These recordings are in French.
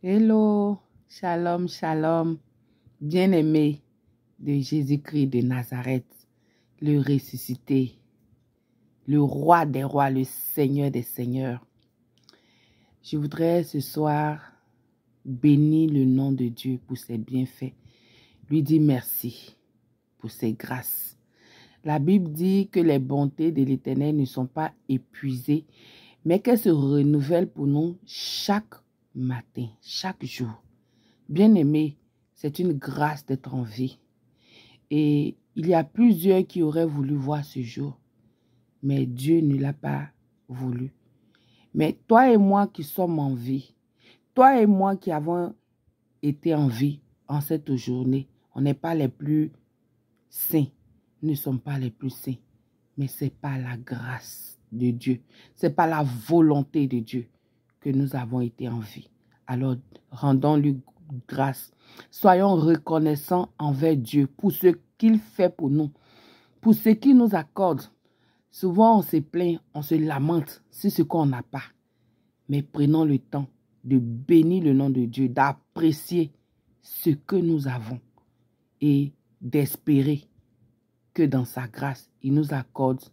Hello, shalom, shalom, bien-aimé de Jésus-Christ de Nazareth, le ressuscité, le roi des rois, le Seigneur des seigneurs. Je voudrais ce soir bénir le nom de Dieu pour ses bienfaits, lui dire merci pour ses grâces. La Bible dit que les bontés de l'Éternel ne sont pas épuisées, mais qu'elles se renouvellent pour nous chaque matin, chaque jour. Bien-aimé, c'est une grâce d'être en vie. Et il y a plusieurs qui auraient voulu voir ce jour, mais Dieu ne l'a pas voulu. Mais toi et moi qui sommes en vie, toi et moi qui avons été en vie en cette journée, on n'est pas les plus saints. Nous ne sommes pas les plus saints. Mais ce n'est pas la grâce de Dieu. Ce n'est pas la volonté de Dieu que nous avons été en vie. Alors, rendons-lui grâce. Soyons reconnaissants envers Dieu pour ce qu'il fait pour nous, pour ce qu'il nous accorde. Souvent, on se plaint, on se lamente sur ce qu'on n'a pas. Mais prenons le temps de bénir le nom de Dieu, d'apprécier ce que nous avons et d'espérer que dans sa grâce, il nous accorde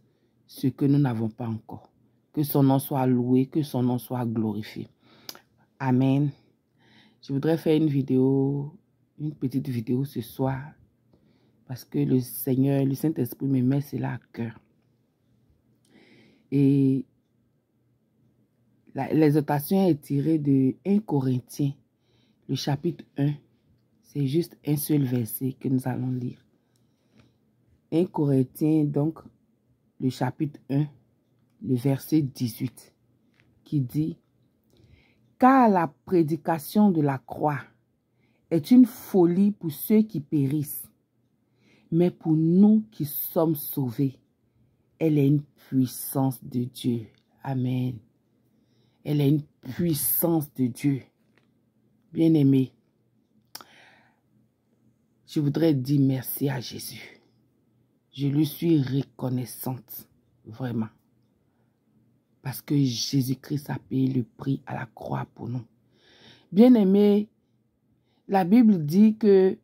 ce que nous n'avons pas encore. Que son nom soit loué, que son nom soit glorifié. Amen. Je voudrais faire une petite vidéo ce soir, parce que le Seigneur, le Saint-Esprit me met cela à cœur. Et l'exhortation est tirée de 1 Corinthiens, le chapitre 1. C'est juste un seul verset que nous allons lire. 1 Corinthiens, donc, le chapitre 1, le verset 18, qui dit « Car la prédication de la croix est une folie pour ceux qui périssent, mais pour nous qui sommes sauvés, elle est une puissance de Dieu. » Amen. Elle est une puissance de Dieu. Bien-aimé, je voudrais dire merci à Jésus. Je lui suis reconnaissante, vraiment. Parce que Jésus-Christ a payé le prix à la croix pour nous. Bien-aimé, la Bible dit que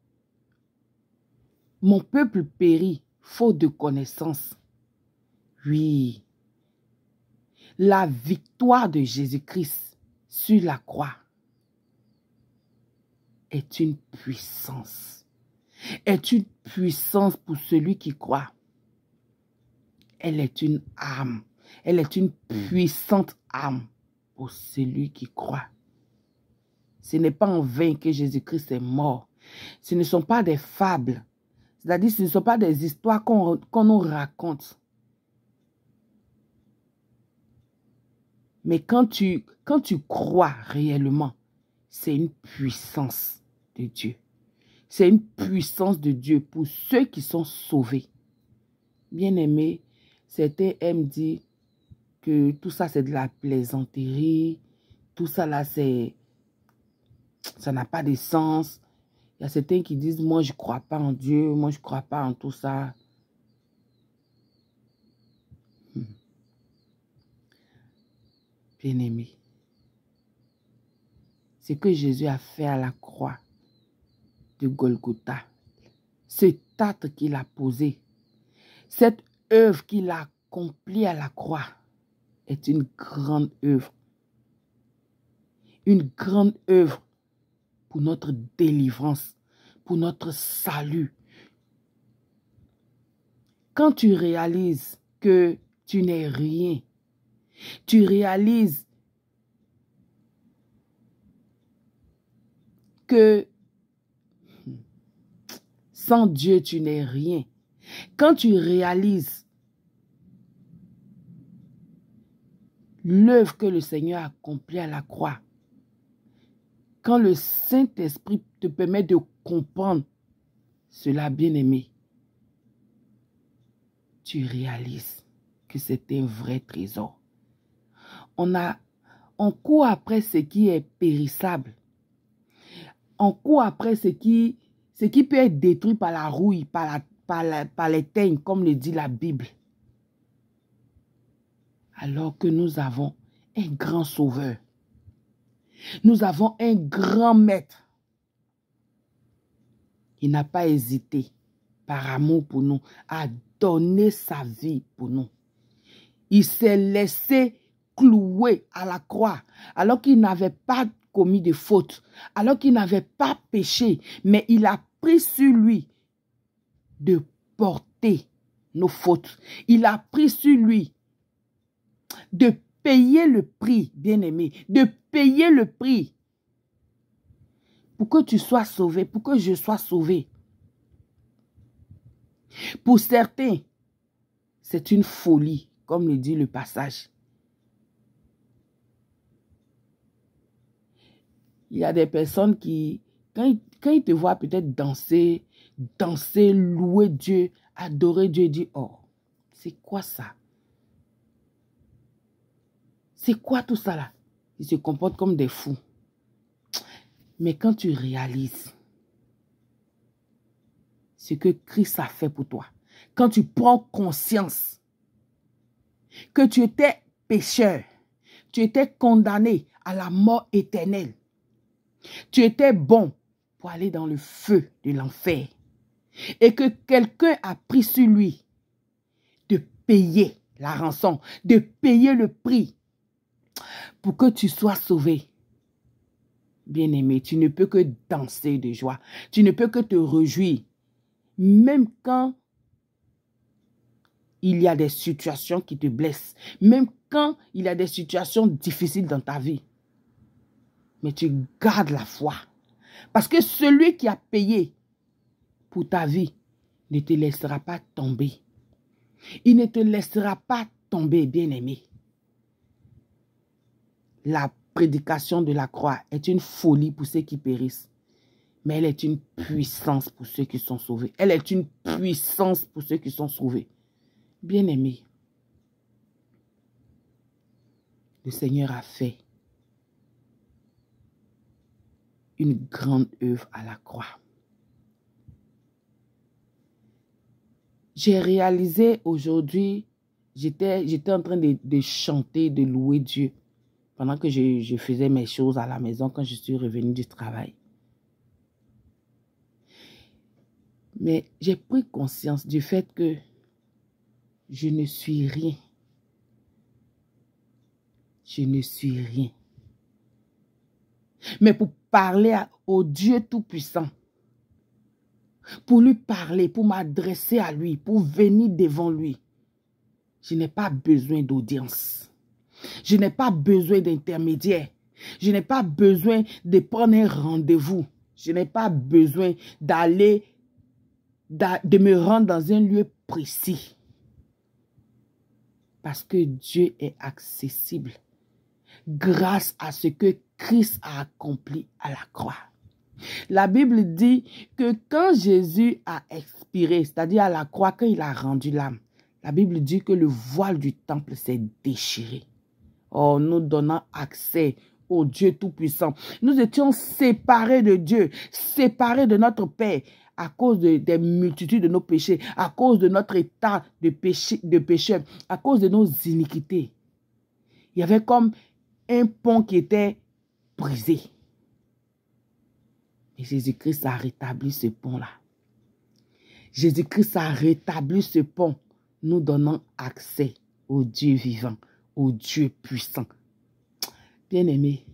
mon peuple périt faute de connaissance. Oui, la victoire de Jésus-Christ sur la croix est une puissance. Est une puissance pour celui qui croit. Elle est une âme. Elle est une puissante âme pour celui qui croit. Ce n'est pas en vain que Jésus-Christ est mort. Ce ne sont pas des fables. C'est-à-dire, ce ne sont pas des histoires qu'on nous raconte. Mais quand tu crois réellement, c'est une puissance de Dieu. C'est une puissance de Dieu pour ceux qui sont sauvés. Bien-aimés, certains aiment dire que tout ça, c'est de la plaisanterie. Tout ça, là, ça n'a pas de sens. Il y a certains qui disent, moi, je ne crois pas en Dieu. Moi, je ne crois pas en tout ça. Bien-aimé, ce que Jésus a fait à la croix de Golgotha, cet acte qu'il a posé, cette œuvre qu'il a accomplie à la croix est une grande œuvre. Une grande œuvre pour notre délivrance, pour notre salut. Quand tu réalises que tu n'es rien, tu réalises que sans Dieu, tu n'es rien. Quand tu réalises l'œuvre que le Seigneur a accomplie à la croix, quand le Saint-Esprit te permet de comprendre cela, bien-aimé, tu réalises que c'est un vrai trésor. On court après ce qui est périssable. On court après ce qui peut être détruit par la rouille, par les teignes, comme le dit la Bible. Alors que nous avons un grand sauveur. Nous avons un grand maître. Il n'a pas hésité, par amour pour nous, à donner sa vie pour nous. Il s'est laissé clouer à la croix, alors qu'il n'avait pas commis de faute, alors qu'il n'avait pas péché, mais il a pris sur lui de porter nos fautes. Il a pris sur lui de payer le prix, bien-aimé, de payer le prix pour que tu sois sauvé, pour que je sois sauvé. Pour certains, c'est une folie, comme le dit le passage. Il y a des personnes qui, quand ils te voient peut-être danser, louer Dieu, adorer Dieu, disent, oh, c'est quoi ça? C'est quoi tout ça là? Ils se comportent comme des fous. Mais quand tu réalises ce que Christ a fait pour toi, quand tu prends conscience que tu étais pécheur, tu étais condamné à la mort éternelle, tu étais bon pour aller dans le feu de l'enfer, et que quelqu'un a pris sur lui de payer la rançon, de payer le prix pour que tu sois sauvé. Bien-aimé, tu ne peux que danser de joie. Tu ne peux que te réjouir. Même quand il y a des situations qui te blessent. Même quand il y a des situations difficiles dans ta vie. Mais tu gardes la foi. Parce que celui qui a payé pour ta vie ne te laissera pas tomber. Il ne te laissera pas tomber, bien-aimé. La prédication de la croix est une folie pour ceux qui périssent. Mais elle est une puissance pour ceux qui sont sauvés. Elle est une puissance pour ceux qui sont sauvés. Bien-aimé, le Seigneur a fait une grande œuvre à la croix. J'ai réalisé aujourd'hui, j'étais en train de chanter, de louer Dieu pendant que je faisais mes choses à la maison quand je suis revenue du travail. Mais j'ai pris conscience du fait que je ne suis rien. Je ne suis rien. Mais pour parler au Dieu Tout-Puissant, pour lui parler, pour m'adresser à lui, pour venir devant lui, je n'ai pas besoin d'audience. Je n'ai pas besoin d'intermédiaire. Je n'ai pas besoin de prendre un rendez-vous. Je n'ai pas besoin de me rendre dans un lieu précis. Parce que Dieu est accessible grâce à ce que Christ a accompli à la croix. La Bible dit que quand Jésus a expiré, c'est-à-dire à la croix, quand il a rendu l'âme, la Bible dit que le voile du temple s'est déchiré. Oh, nous donnant accès au Dieu Tout-Puissant. Nous étions séparés de Dieu, séparés de notre Père à cause des multitudes de nos péchés, à cause de notre état de pécheur, à cause de nos iniquités. Il y avait comme un pont qui était brisé. Et Jésus-Christ a rétabli ce pont-là. Jésus-Christ a rétabli ce pont, nous donnant accès au Dieu vivant, au Dieu puissant. Bien-aimé,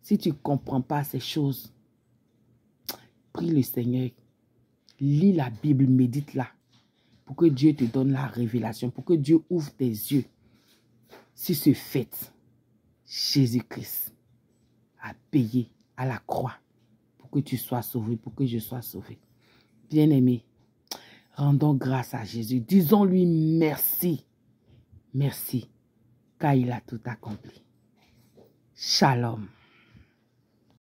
si tu ne comprends pas ces choses, prie le Seigneur, lis la Bible, médite-la, pour que Dieu te donne la révélation, pour que Dieu ouvre tes yeux. Si ce fait, Jésus-Christ a payé à la croix pour que tu sois sauvé, pour que je sois sauvé. Bien-aimé, rendons grâce à Jésus. Disons-lui merci. Merci, car il a tout accompli. Shalom.